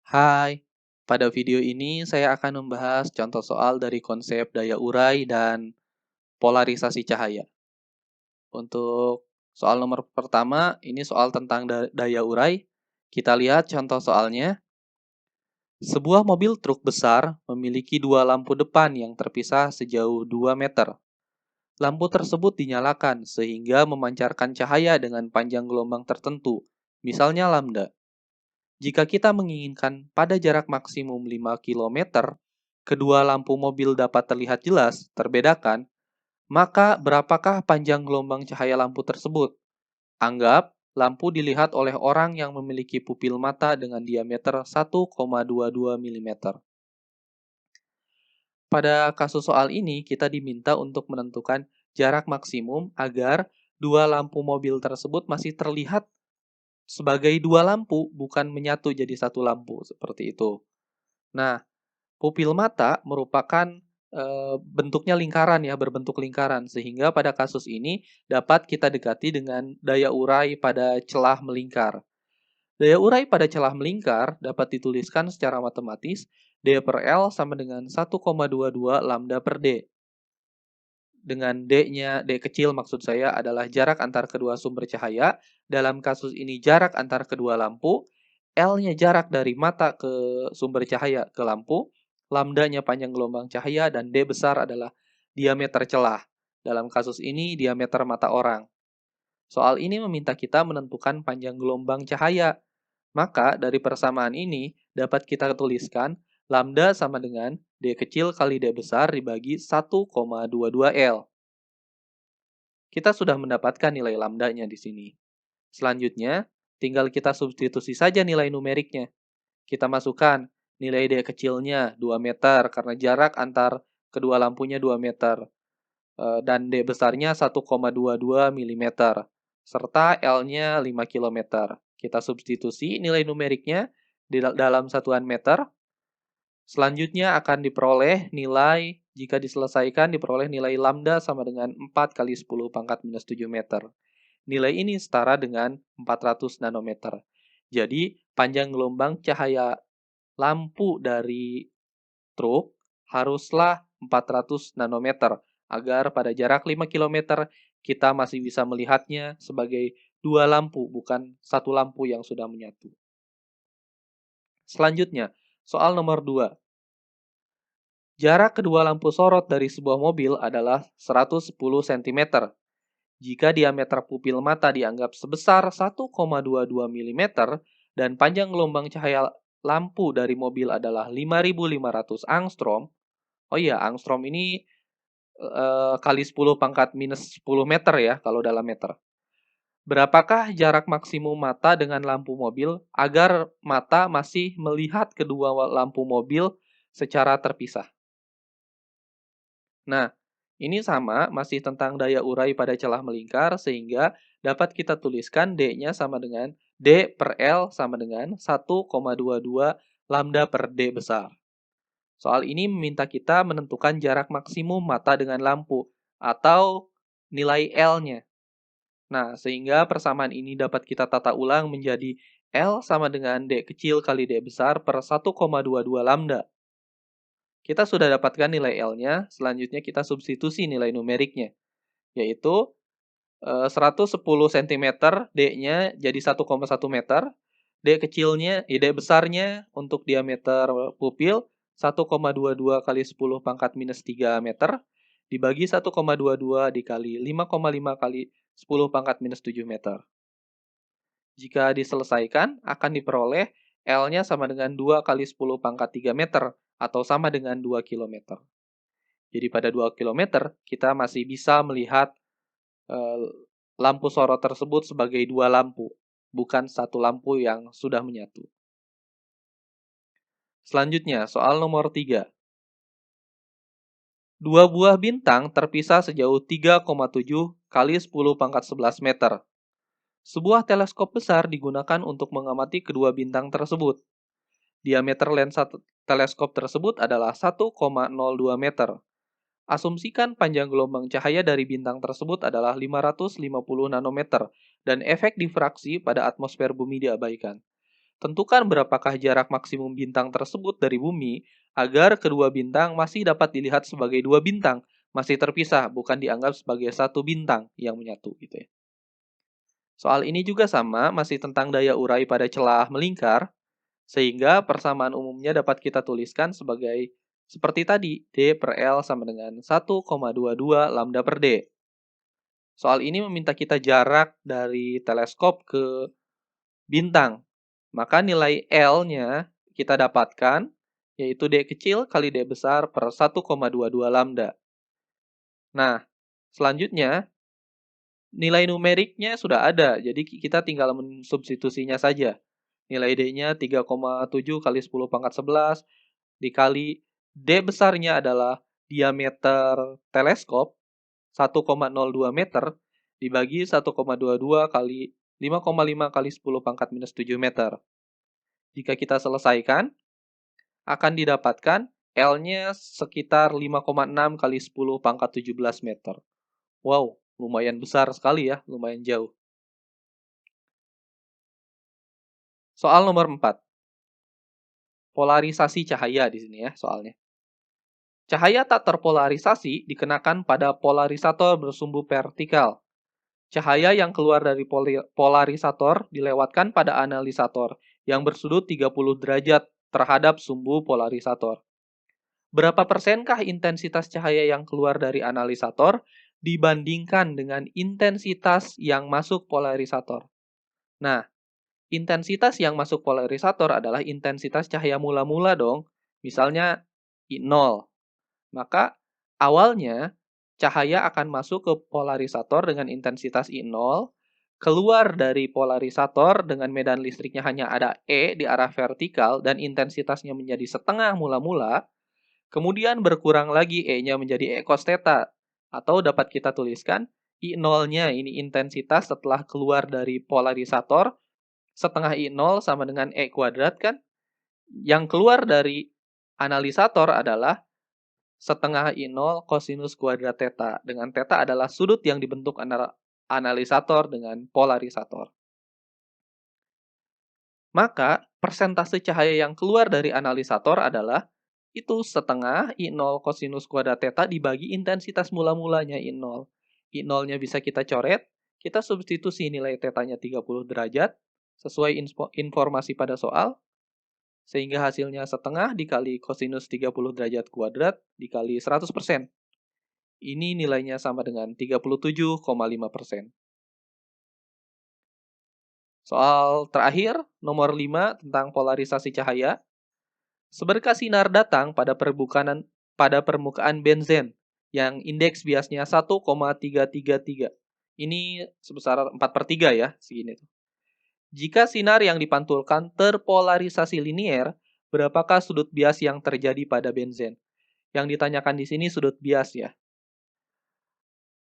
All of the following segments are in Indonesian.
Hai, pada video ini saya akan membahas contoh soal dari konsep daya urai dan polarisasi cahaya. Untuk soal nomor pertama, ini soal tentang daya urai. Kita lihat contoh soalnya. Sebuah mobil truk besar memiliki dua lampu depan yang terpisah sejauh 2 meter. Lampu tersebut dinyalakan sehingga memancarkan cahaya dengan panjang gelombang tertentu, misalnya lambda. Jika kita menginginkan pada jarak maksimum 5 km, kedua lampu mobil dapat terlihat jelas, terbedakan, maka berapakah panjang gelombang cahaya lampu tersebut? Anggap lampu dilihat oleh orang yang memiliki pupil mata dengan diameter 1,22 mm. Pada kasus soal ini, kita diminta untuk menentukan jarak maksimum agar dua lampu mobil tersebut masih terlihat sebagai dua lampu, bukan menyatu jadi satu lampu, seperti itu. Nah, pupil mata merupakan bentuknya lingkaran ya, berbentuk lingkaran. Sehingga pada kasus ini dapat kita dekati dengan daya urai pada celah melingkar. Daya urai pada celah melingkar dapat dituliskan secara matematis, D per L sama dengan 1,22 lambda per D. Dengan D-nya, D kecil maksud saya adalah jarak antar kedua sumber cahaya. Dalam kasus ini jarak antar kedua lampu. L-nya jarak dari mata ke sumber cahaya ke lampu. Lambdanya panjang gelombang cahaya dan D besar adalah diameter celah. Dalam kasus ini diameter mata orang. Soal ini meminta kita menentukan panjang gelombang cahaya. Maka dari persamaan ini dapat kita tuliskan lambda sama dengan D kecil kali D besar dibagi 1,22 L. Kita sudah mendapatkan nilai lambdanya di sini. Selanjutnya, tinggal kita substitusi saja nilai numeriknya. Kita masukkan nilai D kecilnya 2 meter karena jarak antar kedua lampunya 2 meter. Dan D besarnya 1,22 mm. Serta L-nya 5 km. Kita substitusi nilai numeriknya di dalam satuan meter. Selanjutnya akan diperoleh nilai, jika diselesaikan diperoleh nilai lambda sama dengan 4 kali 10 pangkat minus 7 meter. Nilai ini setara dengan 400 nanometer. Jadi, panjang gelombang cahaya lampu dari truk haruslah 400 nanometer agar pada jarak 5 km kita masih bisa melihatnya sebagai dua lampu, bukan satu lampu yang sudah menyatu. Selanjutnya, soal nomor 2. Jarak kedua lampu sorot dari sebuah mobil adalah 110 cm. Jika diameter pupil mata dianggap sebesar 1,22 mm dan panjang gelombang cahaya lampu dari mobil adalah 5.500 angstrom. Oh iya, angstrom ini kali 10 pangkat minus 10 meter ya kalau dalam meter. Berapakah jarak maksimum mata dengan lampu mobil agar mata masih melihat kedua lampu mobil secara terpisah? Nah, ini sama, masih tentang daya urai pada celah melingkar, sehingga dapat kita tuliskan D-nya sama dengan D per L sama dengan 1,22 lambda per D besar. Soal ini meminta kita menentukan jarak maksimum mata dengan lampu, atau nilai L-nya. Nah, sehingga persamaan ini dapat kita tata ulang menjadi L sama dengan D kecil kali D besar per 1,22 lambda. Kita sudah dapatkan nilai L-nya, selanjutnya kita substitusi nilai numeriknya, yaitu 110 cm, D-nya jadi 1,1 meter, D kecilnya, D besarnya untuk diameter pupil 1,22 kali 10 pangkat minus 3 meter, dibagi 1,22 dikali 5,5 kali 10 pangkat minus 7 meter. Jika diselesaikan, akan diperoleh L-nya sama dengan 2 kali 10 pangkat 3 meter, atau sama dengan 2 km. Jadi pada 2 km, kita masih bisa melihat lampu sorot tersebut sebagai dua lampu, bukan satu lampu yang sudah menyatu. Selanjutnya, soal nomor 3. Dua buah bintang terpisah sejauh 3,7 kali 10 pangkat 11 meter. Sebuah teleskop besar digunakan untuk mengamati kedua bintang tersebut. Diameter lensa teleskop tersebut adalah 1,02 meter. Asumsikan panjang gelombang cahaya dari bintang tersebut adalah 550 nanometer dan efek difraksi pada atmosfer bumi diabaikan. Tentukan berapakah jarak maksimum bintang tersebut dari bumi agar kedua bintang masih dapat dilihat sebagai dua bintang, masih terpisah, bukan dianggap sebagai satu bintang yang menyatu gitu ya. Soal ini juga sama, masih tentang daya urai pada celah melingkar, sehingga persamaan umumnya dapat kita tuliskan sebagai seperti tadi, D per L sama dengan 1,22 lambda per D. Soal ini meminta kita jarak dari teleskop ke bintang. Maka nilai L-nya kita dapatkan, yaitu D kecil kali D besar per 1,22 lambda. Nah, selanjutnya nilai numeriknya sudah ada, jadi kita tinggal mensubstitusinya saja. Nilai D-nya 3,7 kali 10 pangkat 11 dikali D besarnya adalah diameter teleskop 1,02 meter dibagi 1,22 kali 5,5 kali 10 pangkat minus 7 meter. Jika kita selesaikan, akan didapatkan L-nya sekitar 5,6 kali 10 pangkat 17 meter. Wow, lumayan besar sekali ya, lumayan jauh. Soal nomor 4. Polarisasi cahaya di sini ya soalnya. Cahaya tak terpolarisasi dikenakan pada polarisator bersumbu vertikal. Cahaya yang keluar dari polarisator dilewatkan pada analisator yang bersudut 30 derajat terhadap sumbu polarisator. Berapa persenkah intensitas cahaya yang keluar dari analisator dibandingkan dengan intensitas yang masuk polarisator? Nah, intensitas yang masuk polarisator adalah intensitas cahaya mula-mula dong. Misalnya I0. Maka awalnya cahaya akan masuk ke polarisator dengan intensitas I0, keluar dari polarisator dengan medan listriknya hanya ada E di arah vertikal dan intensitasnya menjadi setengah mula-mula, kemudian berkurang lagi E-nya menjadi E cos theta, atau dapat kita tuliskan I0-nya ini intensitas setelah keluar dari polarisator, setengah I0 sama dengan E kuadrat kan? Yang keluar dari analisator adalah setengah I0 kosinus kuadrat theta. Dengan theta adalah sudut yang dibentuk antara analisator dengan polarisator. Maka, persentase cahaya yang keluar dari analisator adalah itu setengah I0 kosinus kuadrat theta dibagi intensitas mula-mulanya I0. I0-nya bisa kita coret, kita substitusi nilai theta-nya 30 derajat, sesuai informasi pada soal, sehingga hasilnya setengah dikali kosinus 30 derajat kuadrat dikali 100%. Ini nilainya sama dengan 37,5%. Soal terakhir, nomor 5 tentang polarisasi cahaya. Seberkas sinar datang pada permukaan benzen yang indeks biasnya 1,333. Ini sebesar 4/3 ya, segini tuh. Jika sinar yang dipantulkan terpolarisasi linier, berapakah sudut bias yang terjadi pada benzen? Yang ditanyakan di sini sudut bias ya.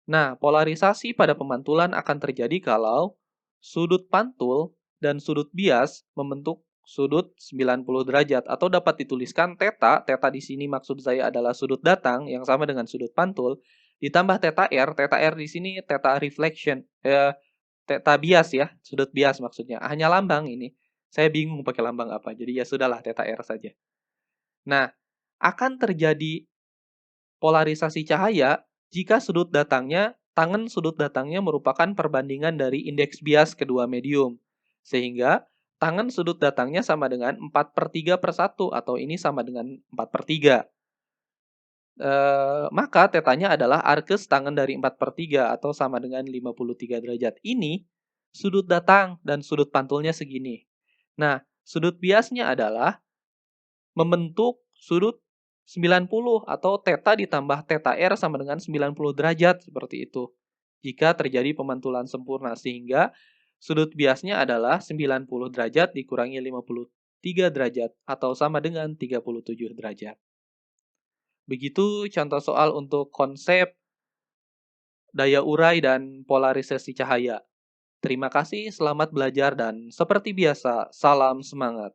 Nah, polarisasi pada pemantulan akan terjadi kalau sudut pantul dan sudut bias membentuk sudut 90 derajat atau dapat dituliskan theta. Theta di sini maksud saya adalah sudut datang yang sama dengan sudut pantul ditambah theta R. Theta R di sini theta reflection, theta bias ya, sudut bias maksudnya. Hanya lambang ini. Saya bingung pakai lambang apa. Jadi ya sudahlah theta R saja. Nah, akan terjadi polarisasi cahaya jika tangen sudut datangnya merupakan perbandingan dari indeks bias kedua medium. Sehingga tangen sudut datangnya sama dengan 4/3/1 atau ini sama dengan 4/3. Maka tetanya adalah arkes tangen dari 4/3 atau sama dengan 53 derajat. Ini sudut datang dan sudut pantulnya segini. Nah, sudut biasnya adalah membentuk sudut 90 atau theta ditambah theta R sama dengan 90 derajat seperti itu. Jika terjadi pemantulan sempurna sehingga sudut biasnya adalah 90 derajat dikurangi 53 derajat atau sama dengan 37 derajat. Begitu contoh soal untuk konsep daya urai dan polarisasi cahaya. Terima kasih, selamat belajar dan seperti biasa, salam semangat.